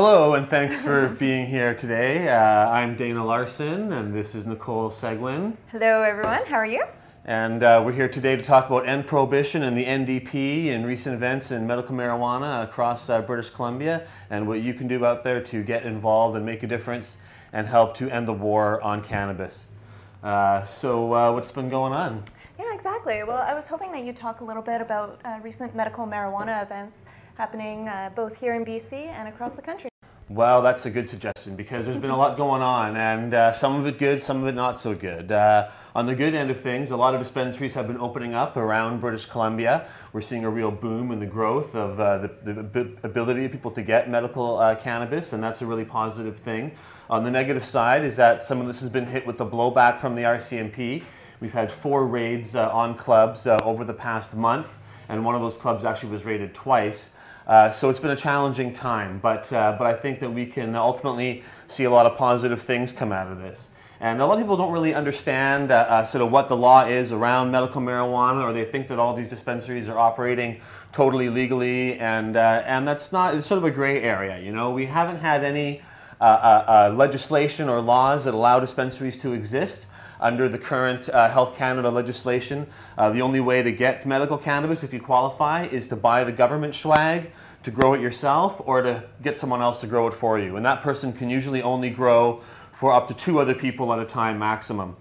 Hello, and thanks for being here today. I'm Dana Larsen, and this is Nicole Seguin. Hello, everyone. How are you? And we're here today to talk about NDP and the NDP and recent events in medical marijuana across British Columbia, and what you can do out there to get involved and make a difference and help to end the war on cannabis. So what's been going on? Yeah, exactly. Well, I was hoping that you'd talk a little bit about recent medical marijuana events happening both here in BC and across the country. Well, that's a good suggestion because there's been a lot going on, and some of it good, some of it not so good. On the good end of things, a lot of dispensaries have been opening up around British Columbia. We're seeing a real boom in the growth of the ability of people to get medical cannabis, and that's a really positive thing. On the negative side is that some of this has been hit with the blowback from the RCMP. We've had 4 raids on clubs over the past month, and one of those clubs actually was raided twice. So it's been a challenging time, but I think that we can ultimately see a lot of positive things come out of this. And a lot of people don't really understand sort of what the law is around medical marijuana, or they think that all these dispensaries are operating totally legally, and that's not, it's sort of a gray area. You know, we haven't had any legislation or laws that allow dispensaries to exist. Under the current Health Canada legislation, the only way to get medical cannabis, if you qualify, is to buy the government swag, to grow it yourself, or to get someone else to grow it for you. And that person can usually only grow for up to 2 other people at a time maximum.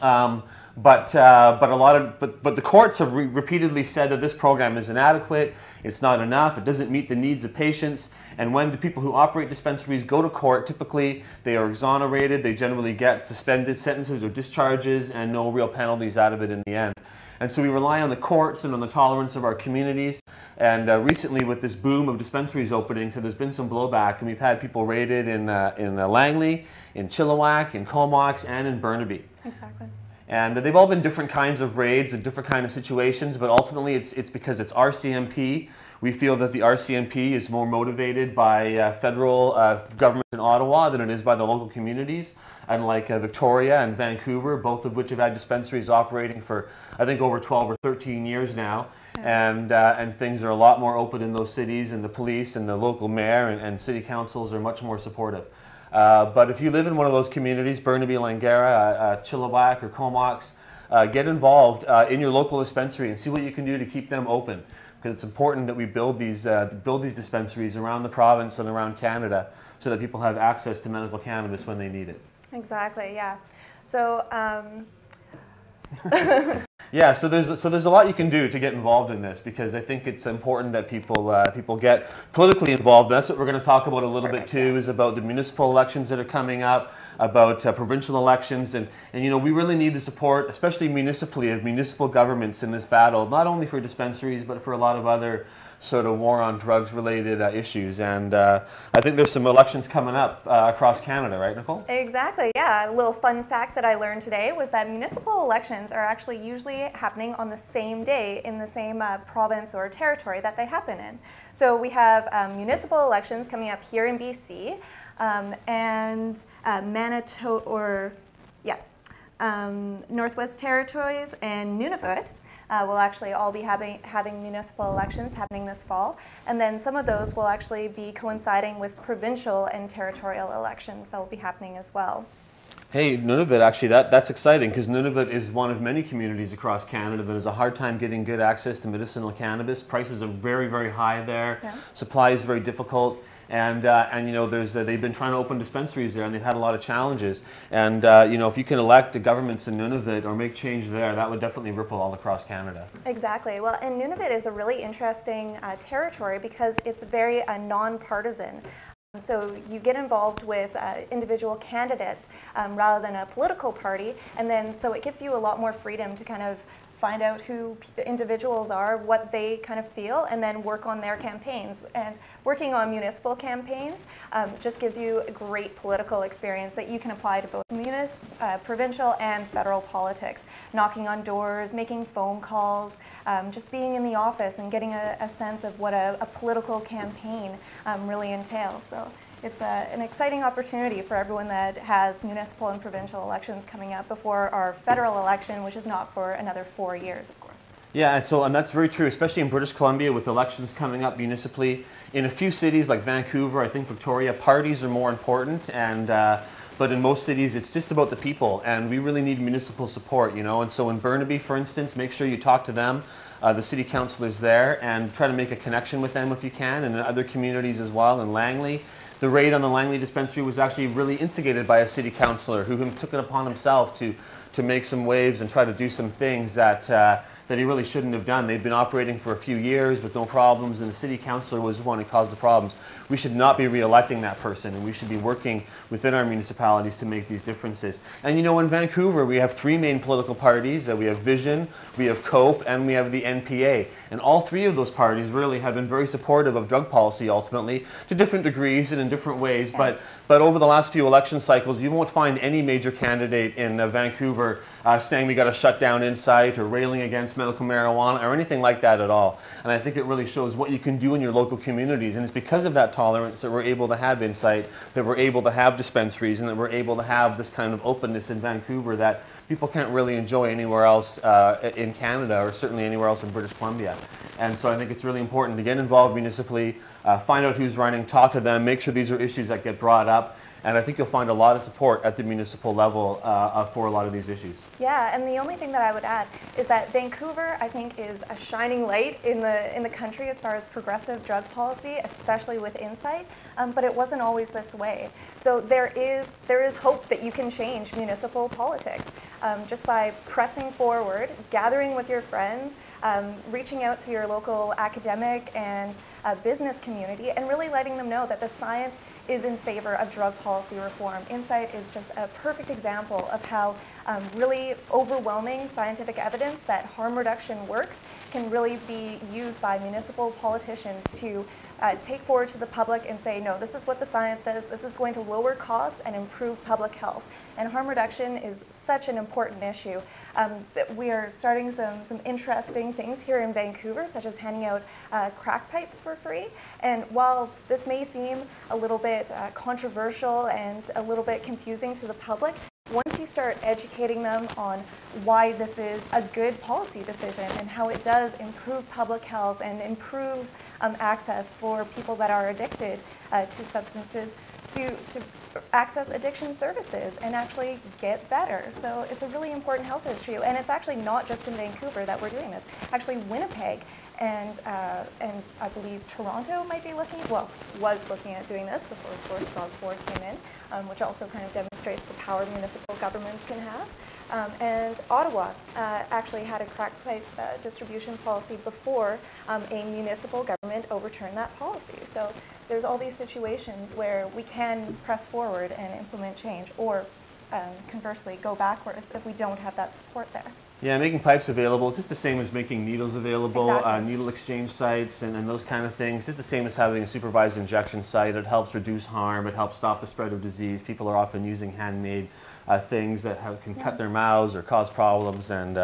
But the courts have repeatedly said that this program is inadequate, it's not enough, it doesn't meet the needs of patients, and when the people who operate dispensaries go to court, typically they are exonerated, they generally get suspended sentences or discharges and no real penalties out of it in the end. And so we rely on the courts and on the tolerance of our communities, and recently with this boom of dispensaries opening, so there's been some blowback, and we've had people raided in Langley, in Chilliwack, in Comox, and in Burnaby. Exactly. And they've all been different kinds of raids and different kind of situations, but ultimately it's because it's RCMP. We feel that the RCMP is more motivated by federal government in Ottawa than it is by the local communities, unlike Victoria and Vancouver, both of which have had dispensaries operating for, I think, over 12 or 13 years now. Yeah. And things are a lot more open in those cities, and the police and the local mayor and city councils are much more supportive. But if you live in one of those communities, Burnaby, Langara, Chilliwack, or Comox, get involved in your local dispensary and see what you can do to keep them open. Because it's important that we build these dispensaries around the province and around Canada so that people have access to medical cannabis when they need it. Exactly, yeah. So, yeah, so there's a lot you can do to get involved in this, because I think it's important that people get politically involved. That's what we're going to talk about a little bit too, is about the municipal elections that are coming up, about provincial elections, and you know, we really need the support, especially municipally, of municipal governments in this battle, not only for dispensaries but for a lot of other sort of war on drugs related issues. And I think there's some elections coming up across Canada, right, Nicole? Exactly, yeah. A little fun fact that I learned today was that municipal elections are actually usually happening on the same day in the same province or territory that they happen in. So we have municipal elections coming up here in BC, and Manitoba, or yeah, Northwest Territories and Nunavut. Will actually all be having municipal elections happening this fall, and then some of those will actually be coinciding with provincial and territorial elections that will be happening as well. Hey, Nunavut, actually, that's exciting, because Nunavut is one of many communities across Canada that has a hard time getting good access to medicinal cannabis. Prices are very, very high there. Yeah. Supply is very difficult. And you know, they've been trying to open dispensaries there, and they've had a lot of challenges. And you know, if you can elect the governments in Nunavut or make change there, that would definitely ripple all across Canada. Exactly. Well, and Nunavut is a really interesting territory because it's very non-partisan. So you get involved with individual candidates rather than a political party, and then so it gives you a lot more freedom to kind of find out who individuals are, what they kind of feel, and then work on their campaigns. And working on municipal campaigns just gives you a great political experience that you can apply to both provincial and federal politics. Knocking on doors, making phone calls, just being in the office and getting a sense of what a political campaign really entails. So it's an exciting opportunity for everyone that has municipal and provincial elections coming up before our federal election, which is not for another 4 years, of course. Yeah, and that's very true, especially in British Columbia with elections coming up municipally. In a few cities like Vancouver, I think Victoria, parties are more important, but in most cities it's just about the people, and we really need municipal support, you know. And so in Burnaby, for instance, make sure you talk to them, the city councillors there, and try to make a connection with them if you can, and in other communities as well. In Langley, the raid on the Langley dispensary was actually really instigated by a city councillor who took it upon himself to make some waves and try to do some things that he really shouldn't have done. They'd been operating for a few years with no problems, and the city councillor was the one who caused the problems. We should not be re-electing that person, and we should be working within our municipalities to make these differences. And you know, in Vancouver, we have three main political parties. We have Vision, we have COPE, and we have the NPA. And all three of those parties really have been very supportive of drug policy, ultimately, to different degrees and in different ways. Yeah. But over the last few election cycles, you won't find any major candidate in Vancouver saying we got to shut down Insight or railing against medical marijuana or anything like that at all. And I think it really shows what you can do in your local communities. And it's because of that tolerance that we're able to have Insight, that we're able to have dispensaries, and that we're able to have this kind of openness in Vancouver that people can't really enjoy anywhere else in Canada, or certainly anywhere else in British Columbia. And so I think it's really important to get involved municipally, find out who's running, talk to them, make sure these are issues that get brought up. And I think you'll find a lot of support at the municipal level for a lot of these issues. Yeah, and the only thing that I would add is that Vancouver, I think, is a shining light in the country as far as progressive drug policy, especially with Insight. But it wasn't always this way. So there is hope that you can change municipal politics just by pressing forward, gathering with your friends, reaching out to your local academic and business community, and really letting them know that the science is in favor of drug policy reform. Insight is just a perfect example of how really overwhelming scientific evidence that harm reduction works can really be used by municipal politicians to take forward to the public and say, no, this is what the science says, this is going to lower costs and improve public health. And harm reduction is such an important issue. That we are starting some interesting things here in Vancouver, such as handing out crack pipes for free. And while this may seem a little bit controversial and a little bit confusing to the public, once you start educating them on why this is a good policy decision and how it does improve public health and improve access for people that are addicted to substances, to access addiction services and actually get better. So it's a really important health issue, and it's actually not just in Vancouver that we're doing this. Actually, Winnipeg and I believe Toronto might be was looking at doing this before, of course, Frog 4 came in, which also kind of demonstrates the power municipal governments can have. And Ottawa actually had a crack pipe distribution policy before a municipal government overturned that policy. So there's all these situations where we can press forward and implement change, or conversely go backwards if we don't have that support there. Yeah, making pipes available, it's just the same as making needles available, exactly. Needle exchange sites and those kind of things. It's the same as having a supervised injection site. It helps reduce harm, it helps stop the spread of disease. People are often using handmade things that can cut their mouths or cause problems, and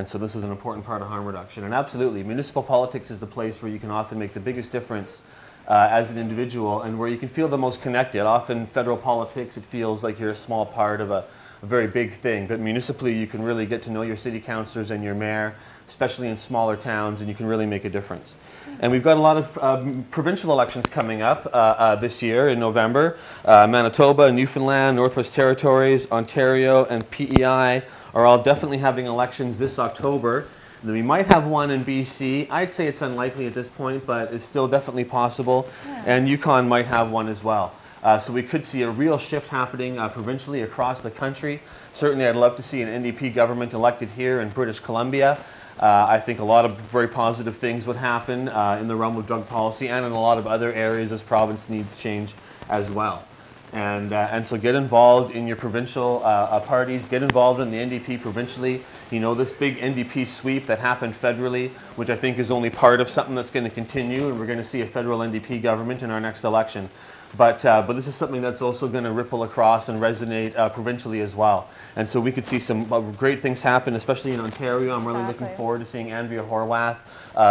so this is an important part of harm reduction. And absolutely, municipal politics is the place where you can often make the biggest difference as an individual, and where you can feel the most connected. Often federal politics, it feels like you're a small part of a very big thing, but municipally you can really get to know your city councillors and your mayor, especially in smaller towns, and you can really make a difference. And we've got a lot of provincial elections coming up this year in November. Manitoba, Newfoundland, Northwest Territories, Ontario, and PEI are all definitely having elections this October. And then we might have one in BC. I'd say it's unlikely at this point, but it's still definitely possible. Yeah. And Yukon might have one as well. So we could see a real shift happening provincially across the country. Certainly I'd love to see an NDP government elected here in British Columbia. I think a lot of very positive things would happen in the realm of drug policy and in a lot of other areas as province needs change as well. And so get involved in your provincial parties, get involved in the NDP provincially. You know, this big NDP sweep that happened federally, which I think is only part of something that's going to continue, and we're going to see a federal NDP government in our next election. But this is something that's also going to ripple across and resonate provincially as well. And so we could see some great things happen, especially in Ontario. I'm really looking forward to seeing Andrea Horwath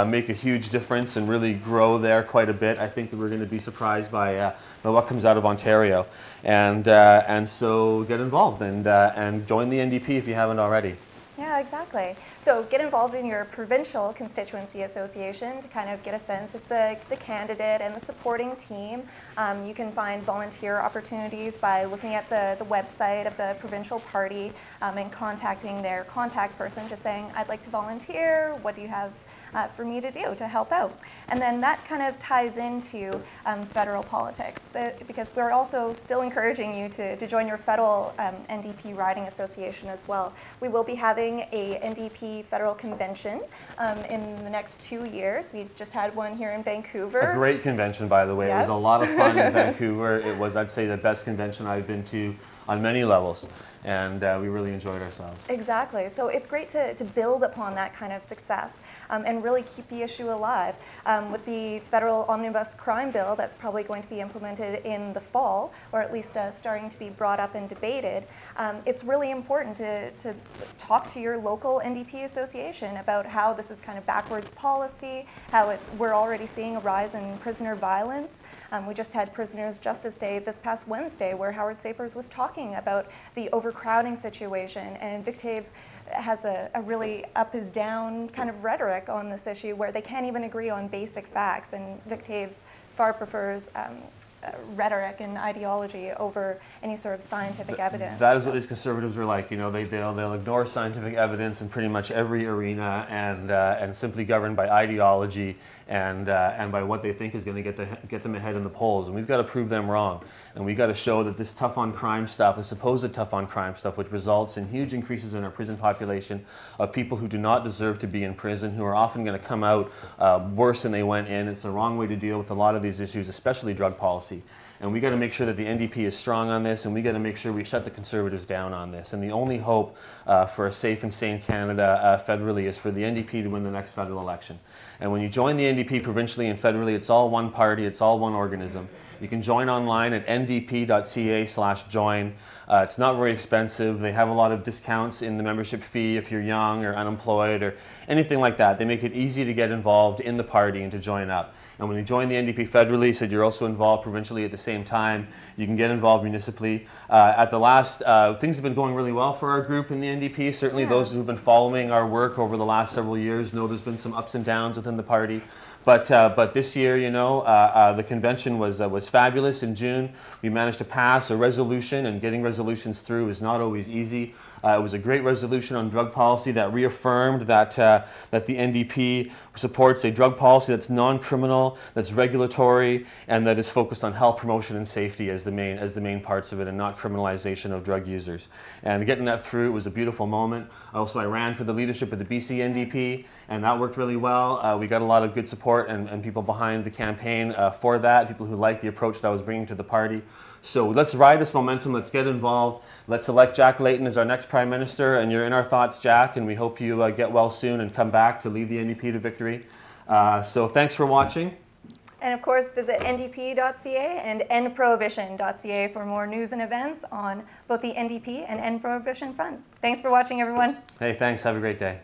make a huge difference and really grow there quite a bit. I think that we're going to be surprised by what comes out of Ontario. And so get involved and join the NDP if you haven't already. Yeah, Yeah, exactly. So get involved in your provincial constituency association to kind of get a sense of the candidate and the supporting team. You can find volunteer opportunities by looking at the website of the provincial party and contacting their contact person, just saying, I'd like to volunteer, what do you have for me to do to help out? And then that kind of ties into federal politics, because we're also still encouraging you to join your federal NDP riding association as well. We will be having a NDP federal convention in the next 2 years. We just had one here in Vancouver. A great convention, by the way. Yep. It was a lot of fun in Vancouver. It was, I'd say, the best convention I've been to on many levels, and we really enjoyed ourselves. Exactly. So it's great to build upon that kind of success and really keep the issue alive. With the federal omnibus crime bill that's probably going to be implemented in the fall, or at least starting to be brought up and debated, it's really important to talk to your local NDP association about how this is kind of backwards policy, how we're already seeing a rise in prisoner violence. We just had Prisoners' Justice Day this past Wednesday, where Howard Sapers was talking about the overcrowding situation, and Vic Taves has a really up is down kind of rhetoric on this issue where they can't even agree on basic facts, and Vic Taves far prefers rhetoric and ideology over any sort of scientific evidence. That is what these conservatives are like. You know, they'll ignore scientific evidence in pretty much every arena, and simply govern by ideology and by what they think is going to get them ahead in the polls. And we've got to prove them wrong. And we've got to show that this tough on crime stuff, the supposed tough on crime stuff, which results in huge increases in our prison population of people who do not deserve to be in prison, who are often going to come out worse than they went in. It's the wrong way to deal with a lot of these issues, especially drug policy. And we got to make sure that the NDP is strong on this, and we got to make sure we shut the Conservatives down on this. And the only hope for a safe and sane Canada federally is for the NDP to win the next federal election. And when you join the NDP provincially and federally, it's all one party, it's all one organism. You can join online at ndp.ca/join. It's not very expensive. They have a lot of discounts in the membership fee if you're young or unemployed or anything like that. They make it easy to get involved in the party and to join up. And when you join the NDP federally, said you're also involved provincially at the same time, you can get involved municipally. At the last, things have been going really well for our group in the NDP. Certainly those who've been following our work over the last several years know there's been some ups and downs within the party. But this year, you know, the convention was fabulous in June. We managed to pass a resolution, and getting resolutions through is not always easy. It was a great resolution on drug policy that reaffirmed that the NDP supports a drug policy that's non-criminal, that's regulatory, and that is focused on health promotion and safety as the main parts of it, and not criminalization of drug users. And getting that through was a beautiful moment. Also, I ran for the leadership of the BC NDP, and that worked really well. We got a lot of good support and people behind the campaign for that, people who liked the approach that I was bringing to the party. So let's ride this momentum, let's get involved, let's elect Jack Layton as our next Prime Minister, and you're in our thoughts, Jack, and we hope you get well soon and come back to lead the NDP to victory. So thanks for watching. And of course, visit ndp.ca and endprohibition.ca for more news and events on both the NDP and End Prohibition front. Thanks for watching, everyone. Hey, thanks. Have a great day.